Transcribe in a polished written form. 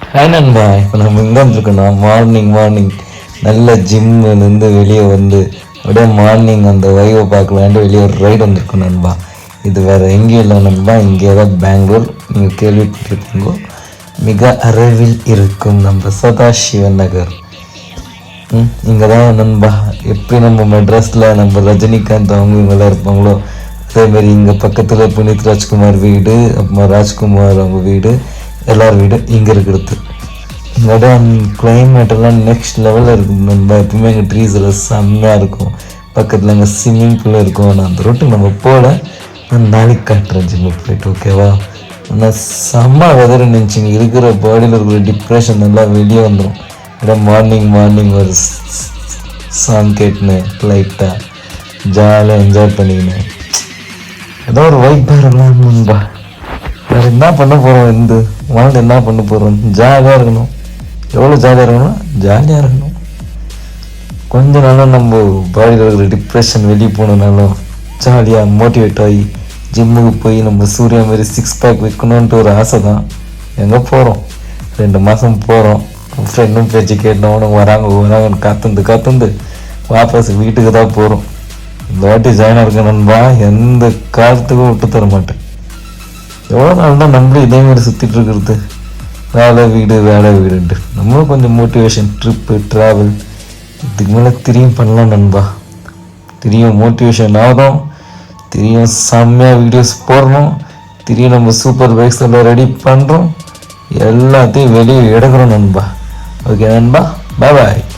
Hi நண்பா, இப்போ நம்ம எங்கே வந்துருக்கோன்னா மார்னிங் நல்ல ஜிம்முலேருந்து வெளியே வந்து அப்படியே மார்னிங் அந்த வைவை பார்க்கலான்ட்டு வெளியே ஒரு ரைடு வந்திருக்கோம் நண்பா. இது வேறு எங்கேயும் இல்லை நண்பா, இங்கே தான் பெங்களூர். நீங்கள் கேள்விப்பட்டிருக்கீங்க, மிக அருகில் இருக்கும் நம்ம சதாசிவன் நகர். இங்கே தான் நண்பா. எப்படி நம்ம மெட்ராஸில் நம்ம ரஜினிகாந்த் அவங்க இவங்கெல்லாம் இருப்பாங்களோ அதேமாரி இங்கே பக்கத்தில் புனித் ராஜ்குமார் வீடு, அப்புறமா ராஜ்குமார் அவங்க வீடு, எல்லார் வீடும் இங்கே இருக்கிறது. இங்கோட கிளைமேட்டெல்லாம் நெக்ஸ்ட் லெவலில் இருக்கும் நண்பா. எப்பவுமே எங்கள் ட்ரீஸ் எல்லாம் செம்மையாக இருக்கும். பக்கத்தில் அங்கே ஸ்விம்மிங் பூல் இருக்கும். நான் அந்த ரோட்டுக்கு நம்ம போகல, நான் நாளைக்கு காட்டுறேன் ஜிம்முக்கு போயிட்டு, ஓகேவா? ஆனால் செம்ம வெதர் நினச்சிங்க, இருக்கிற பாடியில் இருக்கிற டிப்ரெஷன் எல்லாம் வெளியே வந்துடும். இடம் மார்னிங் ஒரு சாங் கேட்டுன்னு லைட்டாக ஜாலியாக என்ஜாய் பண்ணிக்கினேன். ஏதோ ஒரு வைப்பாக இருக்கலாம் நண்பா. வேறு என்ன பண்ண போகிறோம்? வாழ்க்கை என்ன பண்ண போகிறோம்? ஜாலியாக இருக்கணும். எவ்வளோ ஜாலியாக இருக்கணும்? ஜாலியாக இருக்கணும். கொஞ்ச நாளும் நம்ம பாடியில் இருக்கிற டிப்ரெஷன் வெளியே போனனாலும் ஜாலியாக மோட்டிவேட் ஆகி ஜிம்முக்கு போய் நம்ம சூர்யா மாரி 6 பேக் வைக்கணுன்ட்டு ஒரு ஆசை தான். எங்கே போகிறோம்? 2 மாதம் போகிறோம். ஃப்ரெண்டும் பேச்சு கேட்டவனும் வராங்கன்னு காத்துந்து வாபஸ் வீட்டுக்கு தான் போகிறோம். இந்த வாட்டி ஜாயின் இருக்கணும்பா, எந்த காலத்துக்கும் விட்டு தர மாட்டேன். எவ்வளோ நாள் தான் நம்மளும் இதேமாதிரி சுற்றிட்டு இருக்கிறது, வேலை வீடுன்ட்டு. நம்மளும் கொஞ்சம் மோட்டிவேஷன், ட்ரிப்பு, ட்ராவல் இதுக்கு மேலே திரியும் பண்ணலாம் நண்பா. திரியும் மோட்டிவேஷன் ஆகும், திரியும் செம்மையாக வீடியோஸ் போடணும், திரியும் நம்ம சூப்பர் பைக்ஸ் எல்லாம் ரெடி பண்ணுறோம், எல்லாத்தையும் வெளியே எடுக்கிறோம் நண்பா. ஓகே நண்பா, பாய்.